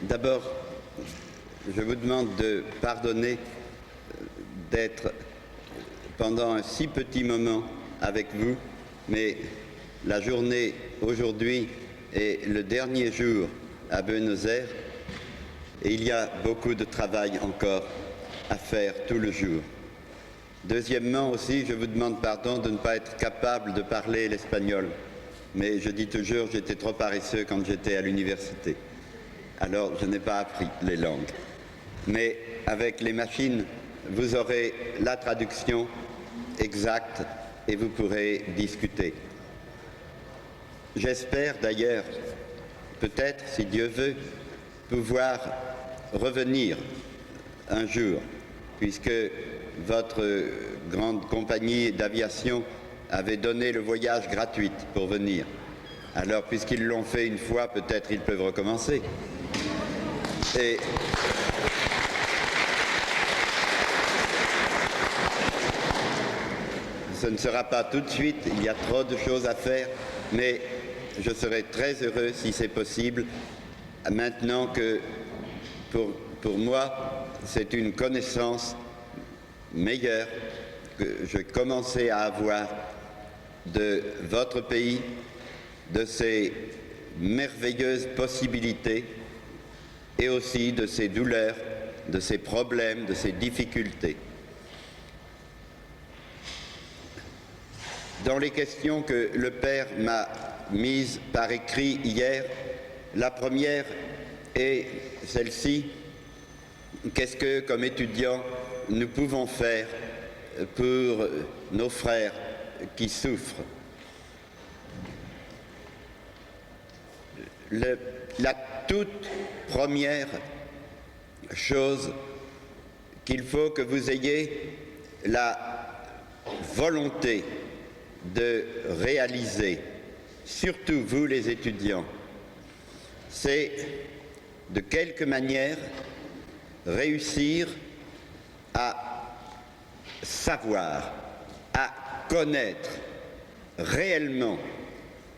D'abord, je vous demande de pardonner d'être pendant un si petit moment avec vous, mais la journée aujourd'hui est le dernier jour à Buenos Aires et il y a beaucoup de travail encore à faire tout le jour. Deuxièmement aussi, je vous demande pardon de ne pas être capable de parler l'espagnol, mais je dis toujours j'étais trop paresseux quand j'étais à l'université. Alors je n'ai pas appris les langues. Mais avec les machines, vous aurez la traduction exacte et vous pourrez discuter. J'espère d'ailleurs, peut-être, si Dieu veut, pouvoir revenir un jour, puisque votre grande compagnie d'aviation avait donné le voyage gratuit pour venir. Alors, puisqu'ils l'ont fait une fois, peut-être ils peuvent recommencer. Et ce ne sera pas tout de suite, il y a trop de choses à faire, mais je serai très heureux si c'est possible, maintenant que pour moi, c'est une connaissance meilleure que je commençais à avoir de votre pays, de ses merveilleuses possibilités et aussi de ses douleurs, de ses problèmes, de ses difficultés. Dans les questions que le Père m'a mises par écrit hier, la première est celle-ci. Qu'est-ce que, comme étudiants, nous pouvons faire pour nos frères qui souffrent? La toute première chose qu'il faut que vous ayez la volonté de réaliser, surtout vous les étudiants, c'est de quelque manière réussir à savoir, à connaître réellement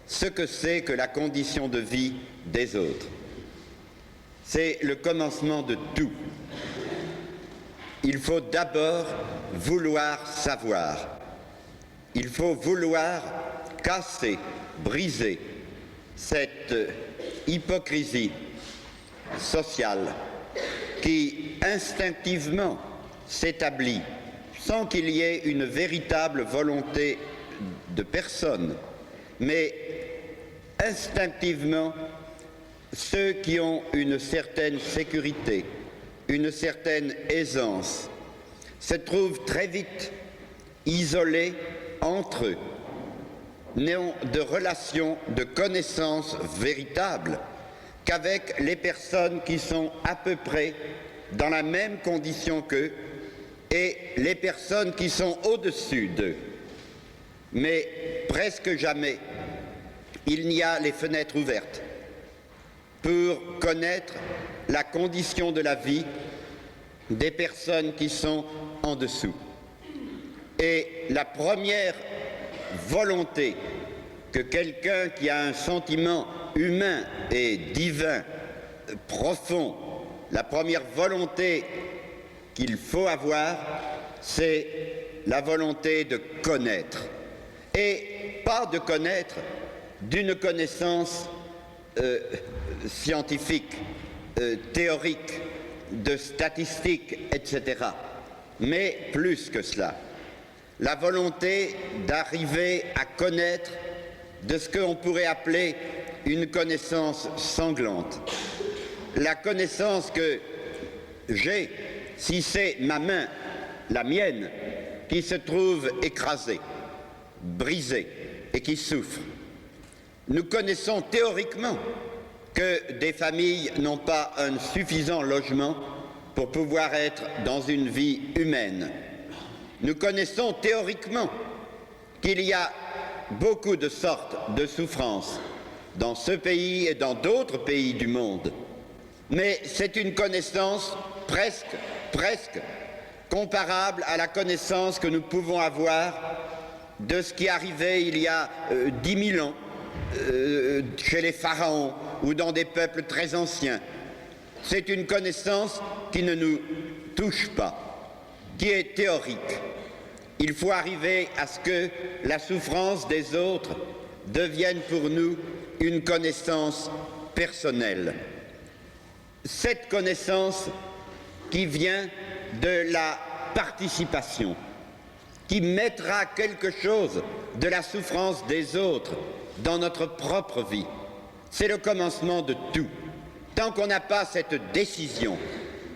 ce que c'est que la condition de vie des autres. C'est le commencement de tout. Il faut d'abord vouloir savoir. Il faut vouloir casser, briser cette hypocrisie sociale qui instinctivement s'établit sans qu'il y ait une véritable volonté de personne, mais instinctivement ceux qui ont une certaine sécurité, une certaine aisance, se trouvent très vite isolés entre eux, n'ont de relations, de connaissances véritables qu'avec les personnes qui sont à peu près dans la même condition qu'eux et les personnes qui sont au-dessus d'eux. Mais presque jamais il n'y a les fenêtres ouvertes pour connaître la condition de la vie des personnes qui sont en dessous. Et la première volonté que quelqu'un qui a un sentiment humain et divin profond, la première volonté qu'il faut avoir, c'est la volonté de connaître. Et pas de connaître d'une connaissance scientifique, théorique, de statistiques, etc. Mais plus que cela. La volonté d'arriver à connaître de ce qu'on pourrait appeler une connaissance sanglante. La connaissance que j'ai, si c'est ma main, la mienne, qui se trouve écrasée, brisée et qui souffre. Nous connaissons théoriquement que des familles n'ont pas un suffisant logement pour pouvoir être dans une vie humaine. Nous connaissons théoriquement qu'il y a beaucoup de sortes de souffrances dans ce pays et dans d'autres pays du monde. Mais c'est une connaissance presque comparable à la connaissance que nous pouvons avoir de ce qui arrivait il y a 10 000 ans chez les pharaons ou dans des peuples très anciens. C'est une connaissance qui ne nous touche pas, qui est théorique. Il faut arriver à ce que la souffrance des autres devienne pour nous une connaissance personnelle. Cette connaissance qui vient de la participation, qui mettra quelque chose de la souffrance des autres dans notre propre vie. C'est le commencement de tout. Tant qu'on n'a pas cette décision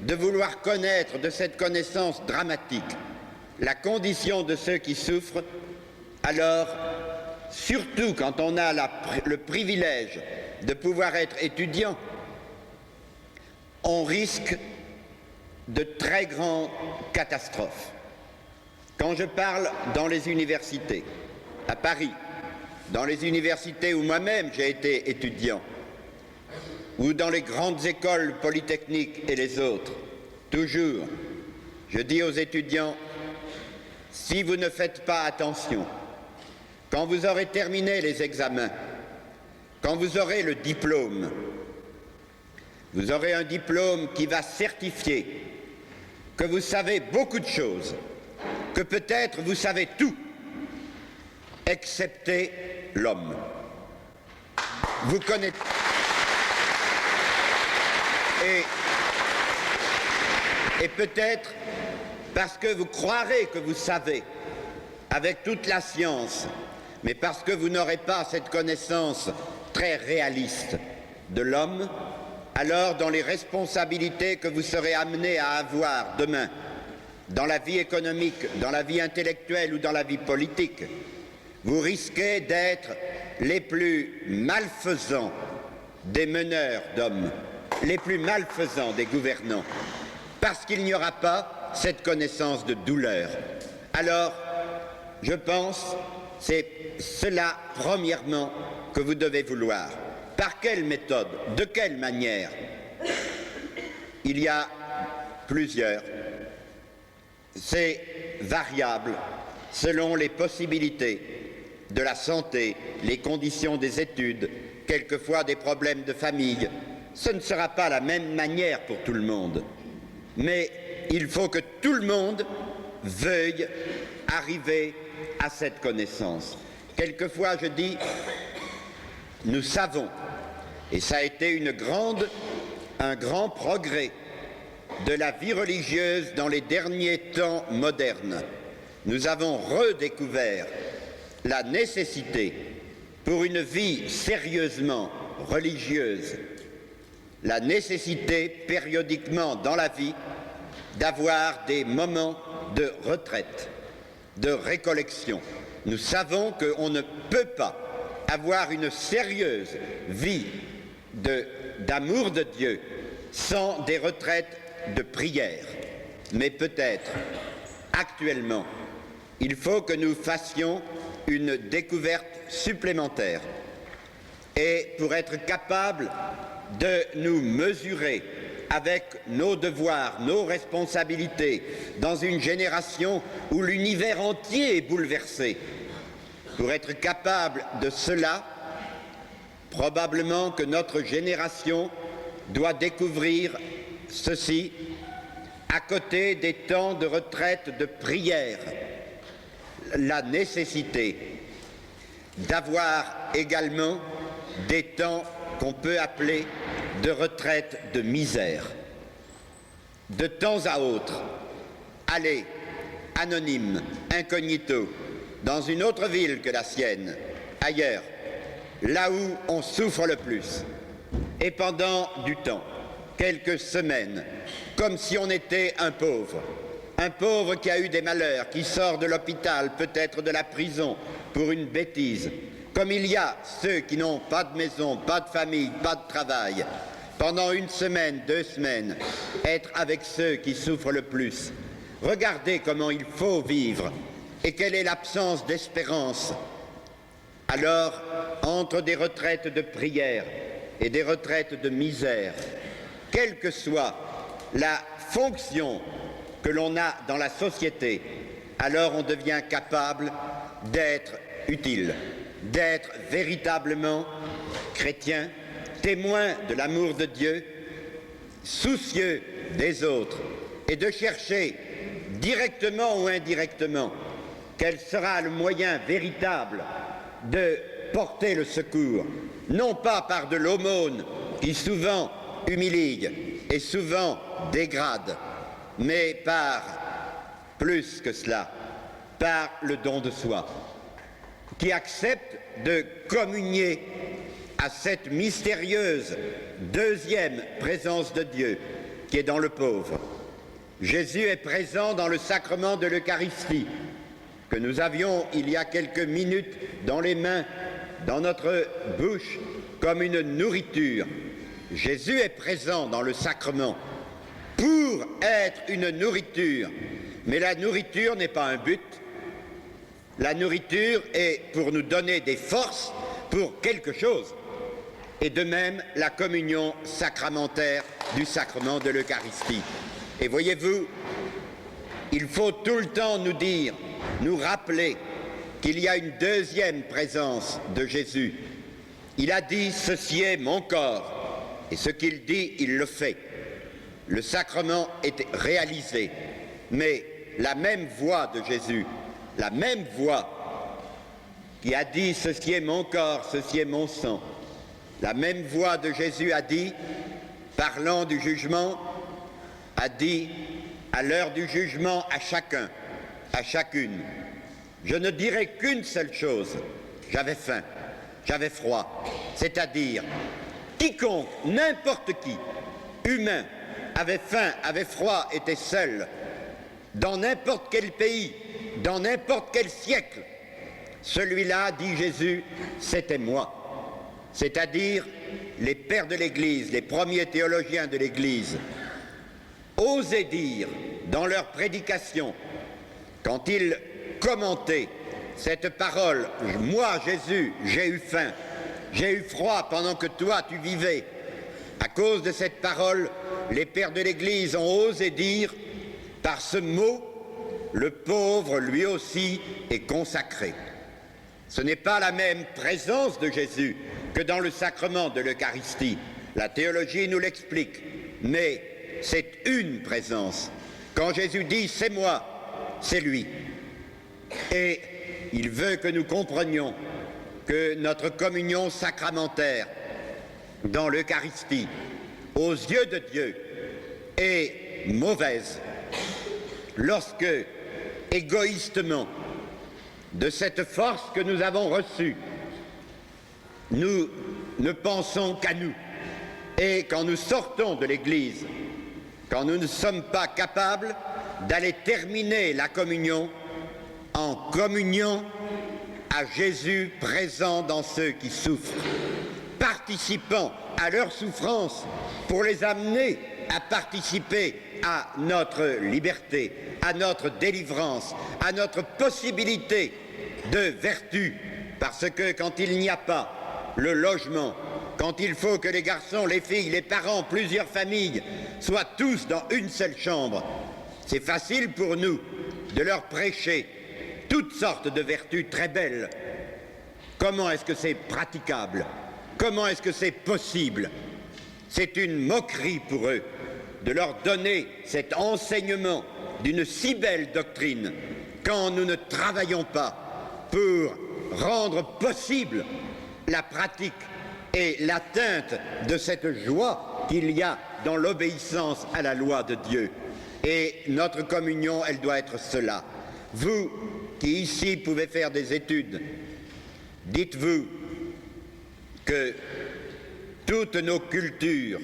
de vouloir connaître de cette connaissance dramatique la condition de ceux qui souffrent, alors, surtout quand on a le privilège de pouvoir être étudiant, on risque de très grandes catastrophes. Quand je parle dans les universités, à Paris, dans les universités où moi-même j'ai été étudiant, ou dans les grandes écoles polytechniques et les autres, toujours, je dis aux étudiants, si vous ne faites pas attention, quand vous aurez terminé les examens, quand vous aurez le diplôme, vous aurez un diplôme qui va certifier que vous savez beaucoup de choses, que peut-être vous savez tout, excepté l'homme. Vous connaissez... Et peut-être parce que vous croirez que vous savez, avec toute la science, mais parce que vous n'aurez pas cette connaissance très réaliste de l'homme, alors dans les responsabilités que vous serez amenés à avoir demain, dans la vie économique, dans la vie intellectuelle ou dans la vie politique, vous risquez d'être les plus malfaisants des meneurs d'hommes, les plus malfaisants des gouvernants, parce qu'il n'y aura pas cette connaissance de douleur. Alors, je pense, c'est cela, premièrement, que vous devez vouloir. Par quelle méthode? De quelle manière? Il y a plusieurs. C'est variable selon les possibilités de la santé, les conditions des études, quelquefois des problèmes de famille. Ce ne sera pas la même manière pour tout le monde. Mais il faut que tout le monde veuille arriver à cette connaissance. Quelquefois, je dis, nous savons, et ça a été un grand progrès de la vie religieuse dans les derniers temps modernes. Nous avons redécouvert la nécessité, pour une vie sérieusement religieuse, la nécessité périodiquement dans la vie d'avoir des moments de retraite, de récollection. Nous savons qu'on ne peut pas avoir une sérieuse vie d'amour de Dieu sans des retraites de prière. Mais peut-être, actuellement, il faut que nous fassions une découverte supplémentaire. Et pour être capables de nous mesurer avec nos devoirs, nos responsabilités, dans une génération où l'univers entier est bouleversé, pour être capable de cela, probablement que notre génération doit découvrir ceci à côté des temps de retraite de prière, la nécessité d'avoir également des temps qu'on peut appeler de retraite de misère. De temps à autre, aller anonyme, incognito, dans une autre ville que la sienne, ailleurs, là où on souffre le plus, et pendant du temps, quelques semaines, comme si on était un pauvre qui a eu des malheurs, qui sort de l'hôpital, peut-être de la prison, pour une bêtise, comme il y a ceux qui n'ont pas de maison, pas de famille, pas de travail, pendant une semaine, 2 semaines, être avec ceux qui souffrent le plus. Regardez comment il faut vivre et quelle est l'absence d'espérance. Alors, entre des retraites de prière et des retraites de misère, quelle que soit la fonction que l'on a dans la société, alors on devient capable d'être utile, d'être véritablement chrétien, témoin de l'amour de Dieu, soucieux des autres et de chercher, directement ou indirectement, quel sera le moyen véritable de porter le secours, non pas par de l'aumône qui souvent humilie et souvent dégrade, mais par plus que cela, par le don de soi, qui accepte de communier à cette mystérieuse deuxième présence de Dieu qui est dans le pauvre. Jésus est présent dans le sacrement de l'Eucharistie que nous avions il y a quelques minutes dans les mains, dans notre bouche, comme une nourriture. Jésus est présent dans le sacrement pour être une nourriture, mais la nourriture n'est pas un but. La nourriture est pour nous donner des forces pour quelque chose. Et de même, la communion sacramentaire du sacrement de l'Eucharistie. Et voyez-vous, il faut tout le temps nous dire, nous rappeler qu'il y a une deuxième présence de Jésus. Il a dit « Ceci est mon corps ». Et ce qu'il dit, il le fait. Le sacrement est réalisé. Mais la même voix de Jésus, la même voix qui a dit « Ceci est mon corps, ceci est mon sang », la même voix de Jésus a dit, parlant du jugement, a dit à l'heure du jugement à chacun, à chacune, je ne dirai qu'une seule chose, j'avais faim, j'avais froid, c'est-à-dire quiconque, n'importe qui, humain, avait faim, avait froid, était seul, dans n'importe quel pays, dans n'importe quel siècle, celui-là, dit Jésus, c'était moi. C'est-à-dire les pères de l'Église, les premiers théologiens de l'Église, osaient dire dans leur prédication, quand ils commentaient cette parole, moi Jésus, j'ai eu faim, j'ai eu froid pendant que toi tu vivais. À cause de cette parole, les pères de l'Église ont osé dire, par ce mot, le pauvre lui aussi est consacré. Ce n'est pas la même présence de Jésus que dans le sacrement de l'Eucharistie. La théologie nous l'explique, mais c'est une présence. Quand Jésus dit « c'est moi », c'est lui. Et il veut que nous comprenions que notre communion sacramentaire dans l'Eucharistie, aux yeux de Dieu, est mauvaise lorsque, égoïstement, de cette force que nous avons reçue, nous ne pensons qu'à nous. Et quand nous sortons de l'Église, quand nous ne sommes pas capables d'aller terminer la communion en communion à Jésus présent dans ceux qui souffrent, participant à leur souffrance pour les amener à participer à notre liberté, à notre délivrance, à notre possibilité de vertu, parce que quand il n'y a pas le logement, quand il faut que les garçons, les filles, les parents, plusieurs familles soient tous dans une seule chambre, c'est facile pour nous de leur prêcher toutes sortes de vertus très belles. Comment est-ce que c'est praticable? Comment est-ce que c'est possible? C'est une moquerie pour eux de leur donner cet enseignement d'une si belle doctrine quand nous ne travaillons pas pour rendre possible la pratique et l'atteinte de cette joie qu'il y a dans l'obéissance à la loi de Dieu. Et notre communion, elle doit être cela. Vous qui ici pouvez faire des études, dites-vous que toutes nos cultures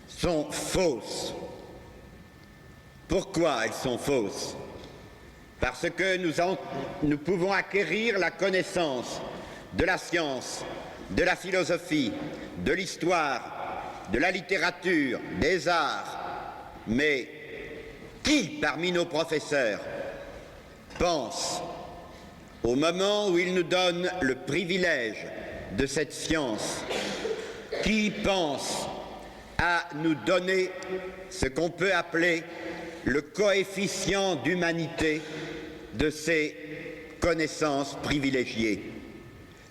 sont fausses. Pourquoi elles sont fausses? Parce que nous pouvons acquérir la connaissance de la science, de la philosophie, de l'histoire, de la littérature, des arts. Mais qui parmi nos professeurs pense, au moment où ils nous donnent le privilège de cette science, qui pense à nous donner ce qu'on peut appeler le coefficient d'humanité de ces connaissances privilégiées,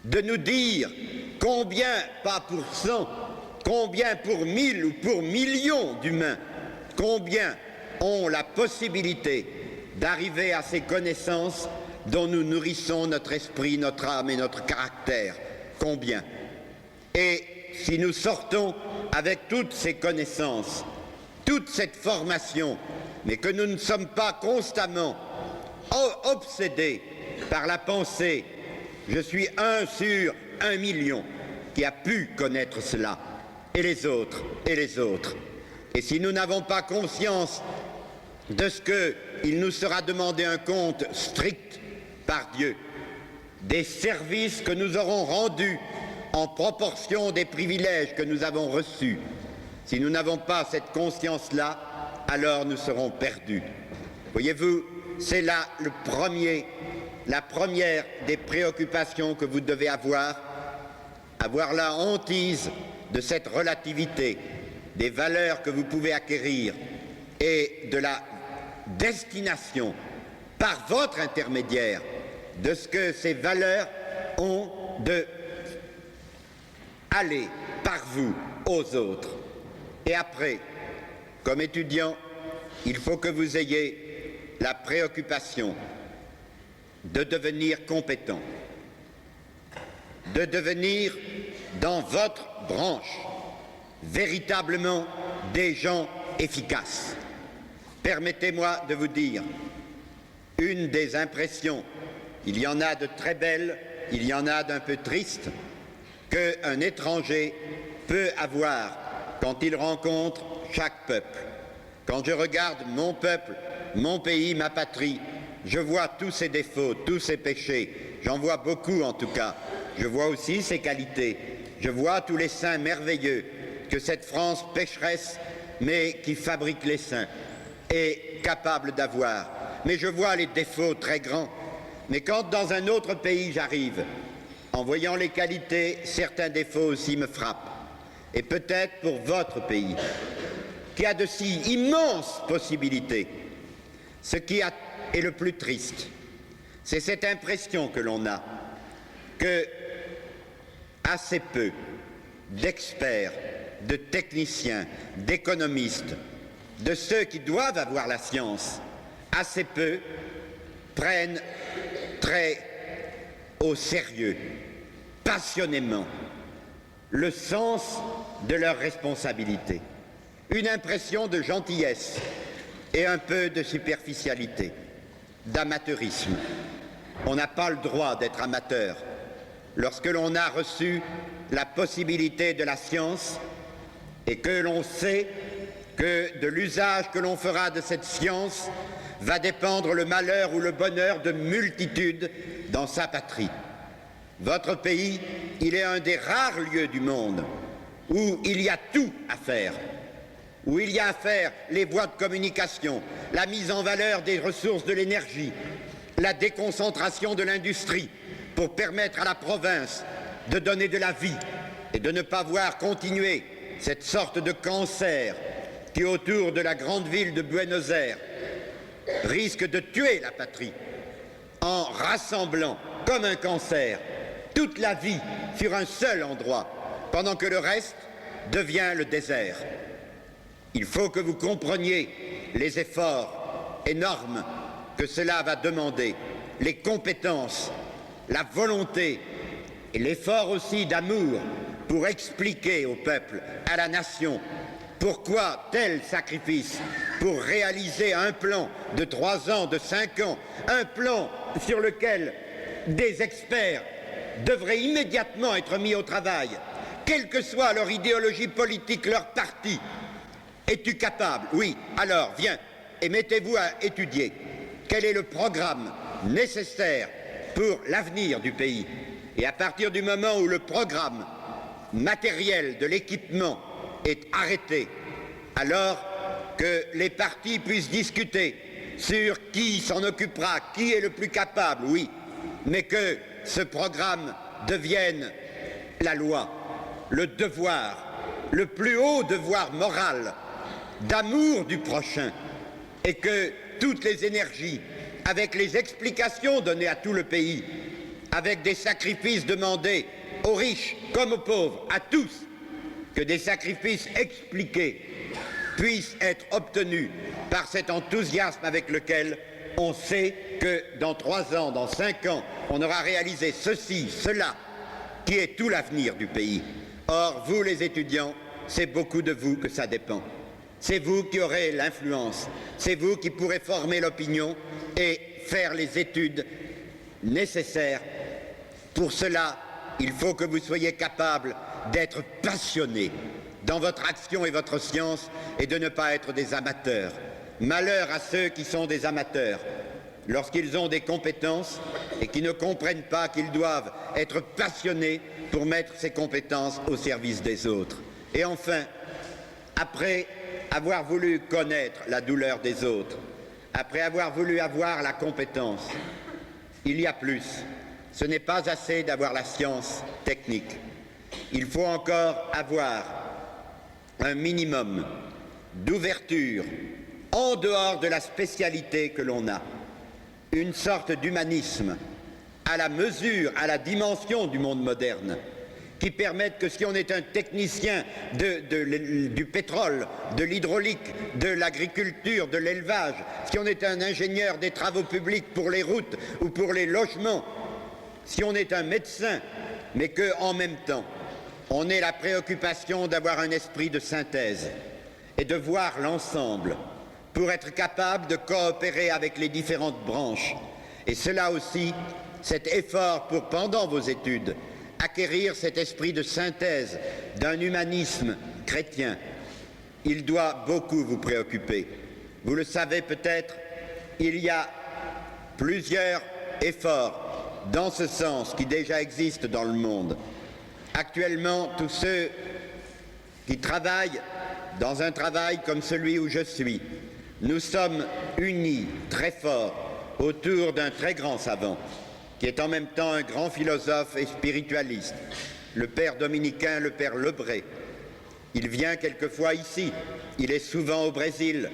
de nous dire combien, pas pour cent, combien pour 1000 ou pour millions d'humains, combien ont la possibilité d'arriver à ces connaissances dont nous nourrissons notre esprit, notre âme et notre caractère? Combien? Et si nous sortons avec toutes ces connaissances, toute cette formation, mais que nous ne sommes pas constamment obsédés par la pensée « je suis un sur 1 million » qui a pu connaître cela, et les autres, et les autres. Et si nous n'avons pas conscience de ce qu'il nous sera demandé un compte strict par Dieu, des services que nous aurons rendus en proportion des privilèges que nous avons reçus, si nous n'avons pas cette conscience-là, alors nous serons perdus. Voyez-vous, c'est là la première des préoccupations que vous devez avoir la hantise de cette relativité, des valeurs que vous pouvez acquérir et de la destination, par votre intermédiaire, de ce que ces valeurs ont de aller par vous aux autres. Et après, comme étudiant, il faut que vous ayez la préoccupation de devenir compétent, de devenir dans votre branche véritablement des gens efficaces. Permettez-moi de vous dire une des impressions, il y en a de très belles, il y en a d'un peu tristes, qu'un étranger peut avoir quand il rencontre chaque peuple. Quand je regarde mon peuple, mon pays, ma patrie, je vois tous ses défauts, tous ses péchés, j'en vois beaucoup en tout cas. Je vois aussi ses qualités, je vois tous les saints merveilleux que cette France pécheresse, mais qui fabrique les saints, est capable d'avoir. Mais je vois les défauts très grands. Mais quand dans un autre pays j'arrive, en voyant les qualités, certains défauts aussi me frappent. Et peut-être pour votre pays, qui a de si immenses possibilités, ce qui est le plus triste, c'est cette impression que l'on a que assez peu d'experts, de techniciens, d'économistes, de ceux qui doivent avoir la science, assez peu prennent très au sérieux, passionnément, le sens de leur responsabilité. Une impression de gentillesse et un peu de superficialité, d'amateurisme. On n'a pas le droit d'être amateur. Lorsque l'on a reçu la possibilité de la science et que l'on sait que de l'usage que l'on fera de cette science va dépendre le malheur ou le bonheur de multitudes dans sa patrie. Votre pays, il est un des rares lieux du monde où il y a tout à faire, où il y a à faire les voies de communication, la mise en valeur des ressources de l'énergie, la déconcentration de l'industrie pour permettre à la province de donner de la vie et de ne pas voir continuer cette sorte de cancer qui, autour de la grande ville de Buenos Aires, risque de tuer la patrie en rassemblant comme un cancer toute la vie sur un seul endroit, pendant que le reste devient le désert. Il faut que vous compreniez les efforts énormes que cela va demander, les compétences, la volonté et l'effort aussi d'amour pour expliquer au peuple, à la nation, pourquoi tel sacrifice pour réaliser un plan de 3 ans, de 5 ans, un plan sur lequel des experts devraient immédiatement être mis au travail, quelle que soit leur idéologie politique, leur parti. Es-tu capable? Oui. Alors, viens et mettez-vous à étudier quel est le programme nécessaire pour l'avenir du pays. Et à partir du moment où le programme matériel de l'équipement est arrêté, alors que les partis puissent discuter sur qui s'en occupera, qui est le plus capable, oui, mais que ce programme devienne la loi, le devoir, le plus haut devoir moral d'amour du prochain, et que toutes les énergies, avec les explications données à tout le pays, avec des sacrifices demandés aux riches comme aux pauvres, à tous, que des sacrifices expliqués puissent être obtenus par cet enthousiasme avec lequel on sait que dans 3 ans, dans 5 ans, on aura réalisé ceci, cela, qui est tout l'avenir du pays. Or, vous les étudiants, c'est beaucoup de vous que ça dépend. C'est vous qui aurez l'influence, c'est vous qui pourrez former l'opinion et faire les études nécessaires. Pour cela, il faut que vous soyez capables d'être passionnés dans votre action et votre science et de ne pas être des amateurs. Malheur à ceux qui sont des amateurs lorsqu'ils ont des compétences et qui ne comprennent pas qu'ils doivent être passionnés pour mettre ces compétences au service des autres. Et enfin, après avoir voulu connaître la douleur des autres, après avoir voulu avoir la compétence, il y a plus. Ce n'est pas assez d'avoir la science technique. Il faut encore avoir un minimum d'ouverture en dehors de la spécialité que l'on a, une sorte d'humanisme à la mesure, à la dimension du monde moderne, qui permettent que si on est un technicien du pétrole, de l'hydraulique, de l'agriculture, de l'élevage, si on est un ingénieur des travaux publics pour les routes ou pour les logements, si on est un médecin, mais qu'en même temps, on ait la préoccupation d'avoir un esprit de synthèse et de voir l'ensemble pour être capable de coopérer avec les différentes branches. Et cela aussi, cet effort pour, pendant vos études, acquérir cet esprit de synthèse d'un humanisme chrétien, il doit beaucoup vous préoccuper. Vous le savez peut-être, il y a plusieurs efforts dans ce sens qui déjà existent dans le monde. Actuellement, tous ceux qui travaillent dans un travail comme celui où je suis, nous sommes unis très fort autour d'un très grand savant, qui est en même temps un grand philosophe et spiritualiste, le père dominicain, le père Lebré. Il vient quelquefois ici, il est souvent au Brésil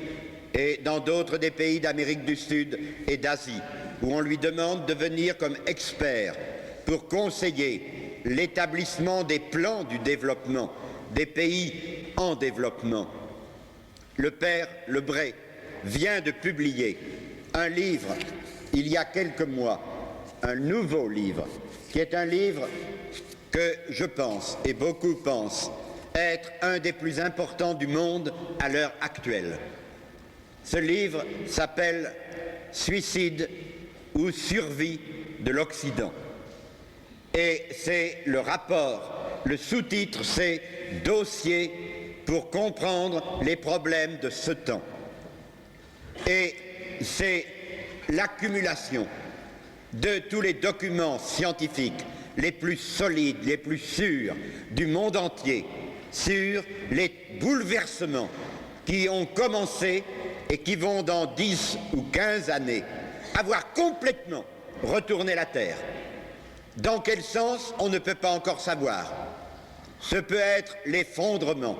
et dans d'autres des pays d'Amérique du Sud et d'Asie, où on lui demande de venir comme expert pour conseiller l'établissement des plans du développement des pays en développement. Le père Lebré vient de publier un livre il y a quelques mois, un nouveau livre, qui est un livre que je pense, et beaucoup pensent, être un des plus importants du monde à l'heure actuelle. Ce livre s'appelle « Suicide ou survie de l'Occident ». Et c'est le rapport, le sous-titre, c'est « Dossier pour comprendre les problèmes de ce temps ». Et c'est l'accumulation de tous les documents scientifiques les plus solides, les plus sûrs du monde entier sur les bouleversements qui ont commencé et qui vont dans 10 ou 15 années avoir complètement retourné la Terre. Dans quel sens, on ne peut pas encore savoir. Ce peut être l'effondrement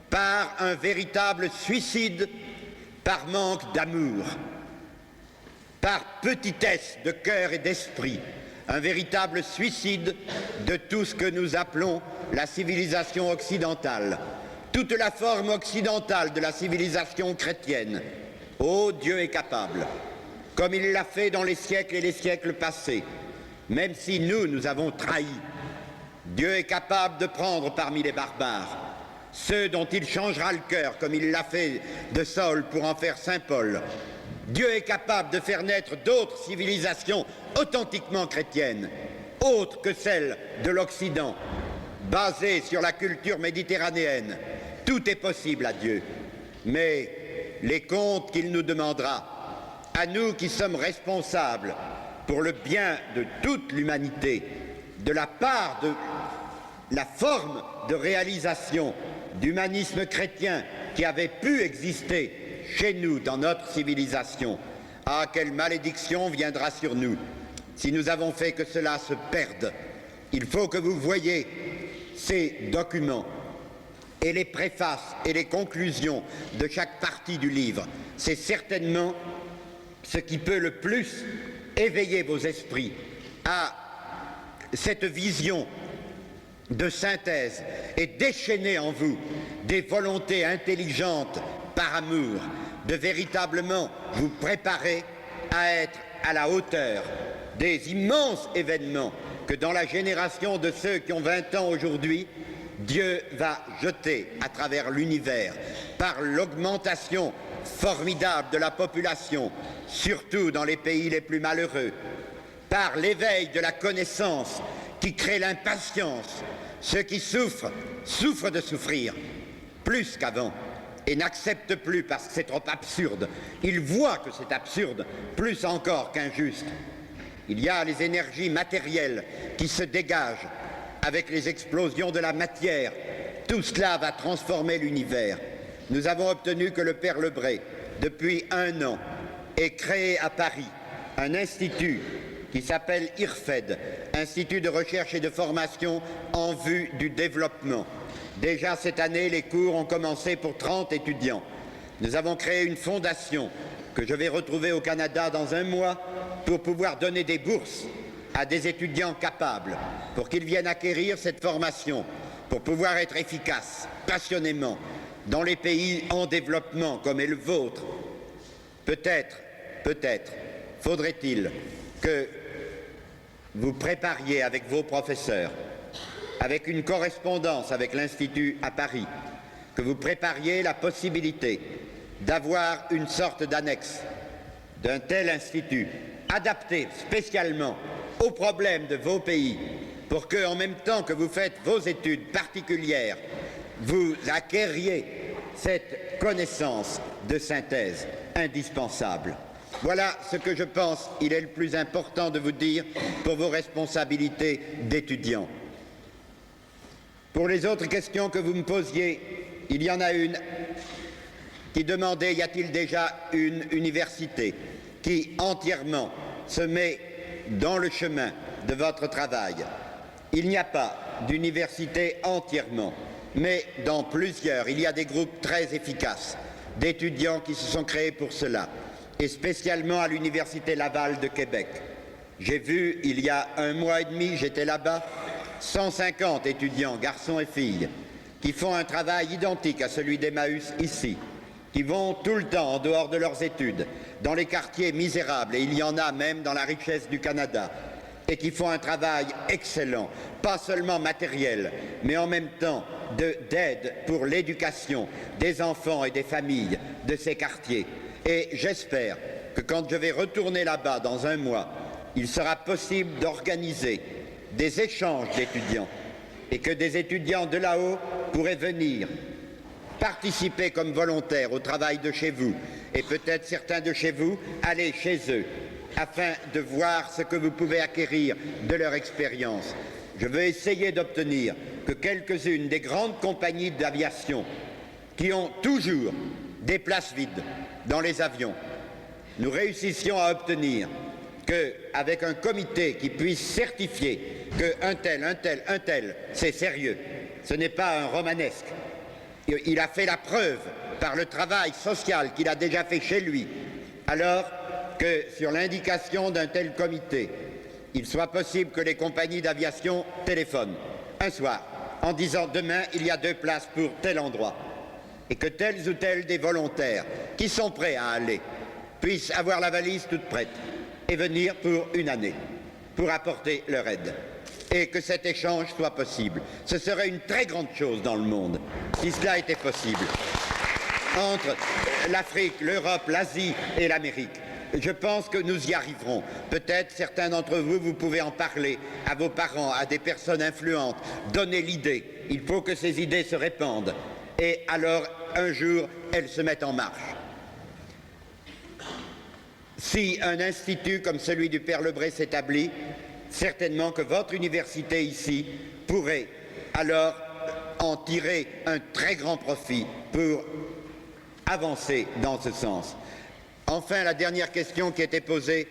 par un véritable suicide, par manque d'amour, par petitesse de cœur et d'esprit, un véritable suicide de tout ce que nous appelons la civilisation occidentale, toute la forme occidentale de la civilisation chrétienne. Oh, Dieu est capable, comme il l'a fait dans les siècles et les siècles passés, même si nous avons trahi. Dieu est capable de prendre parmi les barbares ceux dont il changera le cœur, comme il l'a fait de Saul pour en faire Saint Paul. Dieu est capable de faire naître d'autres civilisations authentiquement chrétiennes, autres que celles de l'Occident, basées sur la culture méditerranéenne. Tout est possible à Dieu, mais les comptes qu'il nous demandera, à nous qui sommes responsables pour le bien de toute l'humanité, de la part de la forme de réalisation d'humanisme chrétien qui avait pu exister chez nous dans notre civilisation, ah, quelle malédiction viendra sur nous si nous avons fait que cela se perde. Il faut que vous voyiez ces documents et les préfaces et les conclusions de chaque partie du livre. C'est certainement ce qui peut le plus éveiller vos esprits à cette vision de synthèse et déchaîner en vous des volontés intelligentes par amour, de véritablement vous préparer à être à la hauteur des immenses événements que dans la génération de ceux qui ont 20 ans aujourd'hui, Dieu va jeter à travers l'univers par l'augmentation formidable de la population, surtout dans les pays les plus malheureux, par l'éveil de la connaissance qui crée l'impatience. Ceux qui souffrent, souffrent de souffrir, plus qu'avant, et n'acceptent plus parce que c'est trop absurde. Ils voient que c'est absurde, plus encore qu'injuste. Il y a les énergies matérielles qui se dégagent avec les explosions de la matière. Tout cela va transformer l'univers. Nous avons obtenu que le Père Lebret, depuis 1 an, ait créé à Paris un institut qui s'appelle IRFED, Institut de recherche et de formation en vue du développement. Déjà cette année, les cours ont commencé pour 30 étudiants. Nous avons créé une fondation que je vais retrouver au Canada dans 1 mois pour pouvoir donner des bourses à des étudiants capables, pour qu'ils viennent acquérir cette formation, pour pouvoir être efficaces, passionnément, dans les pays en développement comme est le vôtre. Peut-être, faudrait-il que vous prépariez avec vos professeurs, avec une correspondance avec l'Institut à Paris, que vous prépariez la possibilité d'avoir une sorte d'annexe d'un tel institut, adapté spécialement aux problèmes de vos pays, pour que, en même temps que vous faites vos études particulières, vous acquériez cette connaissance de synthèse indispensable. Voilà ce que je pense il est le plus important de vous dire pour vos responsabilités d'étudiants. Pour les autres questions que vous me posiez, il y en a une qui demandait y a-t-il déjà une université qui entièrement se met dans le chemin de votre travail. Il n'y a pas d'université entièrement, mais dans plusieurs, il y a des groupes très efficaces d'étudiants qui se sont créés pour cela, et spécialement à l'Université Laval de Québec. J'ai vu, il y a 1 mois et demi, j'étais là-bas, 150 étudiants, garçons et filles, qui font un travail identique à celui d'Emmaüs ici, qui vont tout le temps en dehors de leurs études, dans les quartiers misérables, et il y en a même dans la richesse du Canada, et qui font un travail excellent, pas seulement matériel, mais en même temps d'aide pour l'éducation des enfants et des familles de ces quartiers. Et j'espère que quand je vais retourner là-bas dans 1 mois, il sera possible d'organiser des échanges d'étudiants et que des étudiants de là-haut pourraient venir participer comme volontaires au travail de chez vous et peut-être certains de chez vous aller chez eux afin de voir ce que vous pouvez acquérir de leur expérience. Je veux essayer d'obtenir que quelques-unes des grandes compagnies d'aviation qui ont toujours des places vides dans les avions, nous réussissions à obtenir qu'avec un comité qui puisse certifier qu'un tel, c'est sérieux, ce n'est pas un romanesque, il a fait la preuve par le travail social qu'il a déjà fait chez lui, alors que sur l'indication d'un tel comité, il soit possible que les compagnies d'aviation téléphonent un soir en disant demain il y a 2 places pour tel endroit et que tels ou tels des volontaires qui sont prêts à aller puissent avoir la valise toute prête et venir pour 1 année pour apporter leur aide et que cet échange soit possible. Ce serait une très grande chose dans le monde si cela était possible entre l'Afrique, l'Europe, l'Asie et l'Amérique. Je pense que nous y arriverons. Peut-être certains d'entre vous, vous pouvez en parler à vos parents, à des personnes influentes, donner l'idée. Il faut que ces idées se répandent. Et alors, un jour, elles se mettent en marche. Si un institut comme celui du Père Lebret s'établit, certainement que votre université ici pourrait alors en tirer un très grand profit pour avancer dans ce sens. Enfin, la dernière question qui était posée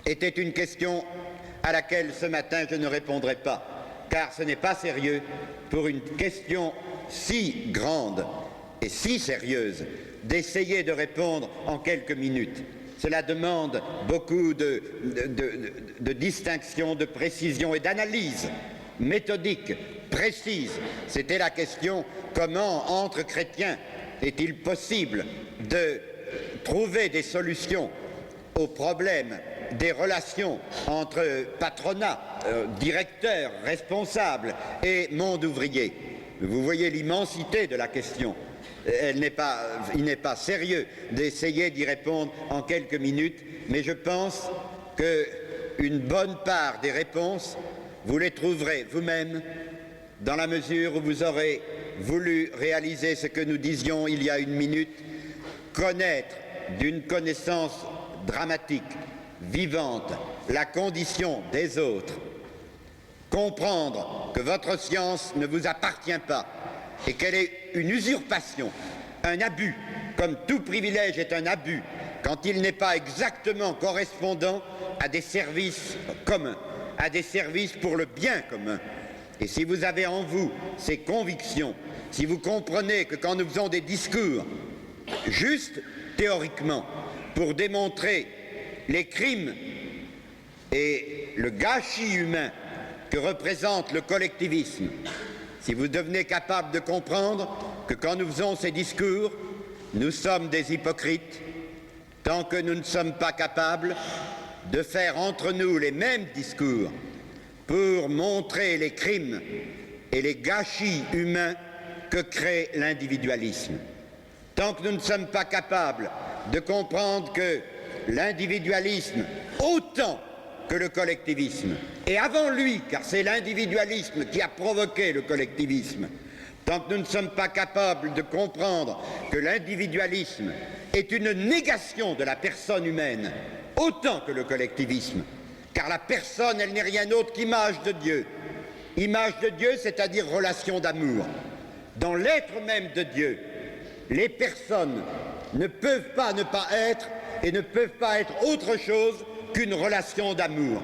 était une question à laquelle ce matin je ne répondrai pas, car ce n'est pas sérieux pour une question si grande et si sérieuse d'essayer de répondre en quelques minutes. Cela demande beaucoup de distinction, de précision et d'analyse méthodique précise. C'était la question: comment, entre chrétiens, est-il possible de trouver des solutions aux problèmes des relations entre patronat, directeurs, responsables et monde ouvrier? Vous voyez l'immensité de la question. Il n'est pas sérieux d'essayer d'y répondre en quelques minutes, mais je pense qu'une bonne part des réponses, vous les trouverez vous-même dans la mesure où vous aurez voulu réaliser ce que nous disions il y a une minute, connaître d'une connaissance dramatique, vivante, la condition des autres, comprendre que votre science ne vous appartient pas et qu'elle est une usurpation, un abus, comme tout privilège est un abus quand il n'est pas exactement correspondant à des services communs, à des services pour le bien commun. Et si vous avez en vous ces convictions, si vous comprenez que quand nous faisons des discours, juste théoriquement, pour démontrer les crimes et le gâchis humain que représente le collectivisme, si vous devenez capable de comprendre que quand nous faisons ces discours, nous sommes des hypocrites, tant que nous ne sommes pas capables de faire entre nous les mêmes discours pour montrer les crimes et les gâchis humains que crée l'individualisme. Tant que nous ne sommes pas capables de comprendre que l'individualisme, autant que le collectivisme, et avant lui, car c'est l'individualisme qui a provoqué le collectivisme, tant que nous ne sommes pas capables de comprendre que l'individualisme est une négation de la personne humaine, autant que le collectivisme, car la personne, elle n'est rien d'autre qu'image de Dieu. Image de Dieu, c'est-à-dire relation d'amour. Dans l'être même de Dieu, les personnes ne peuvent pas ne pas être et ne peuvent pas être autre chose qu'une relation d'amour.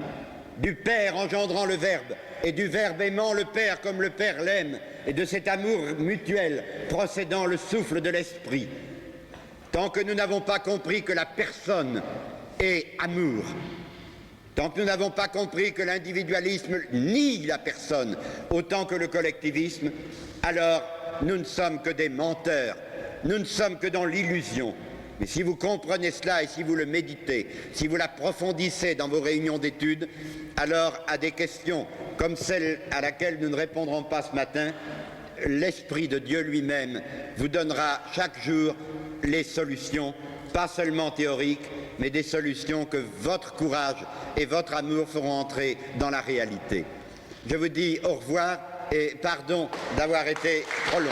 Du Père engendrant le Verbe et du Verbe aimant le Père comme le Père l'aime, et de cet amour mutuel procédant le souffle de l'Esprit. Tant que nous n'avons pas compris que la personne est amour, tant que nous n'avons pas compris que l'individualisme nie la personne autant que le collectivisme, alors nous ne sommes que des menteurs, nous ne sommes que dans l'illusion. Mais si vous comprenez cela et si vous le méditez, si vous l'approfondissez dans vos réunions d'études, alors à des questions comme celle à laquelle nous ne répondrons pas ce matin, l'Esprit de Dieu lui-même vous donnera chaque jour les solutions, pas seulement théoriques, mais des solutions que votre courage et votre amour feront entrer dans la réalité. Je vous dis au revoir et pardon d'avoir été trop long.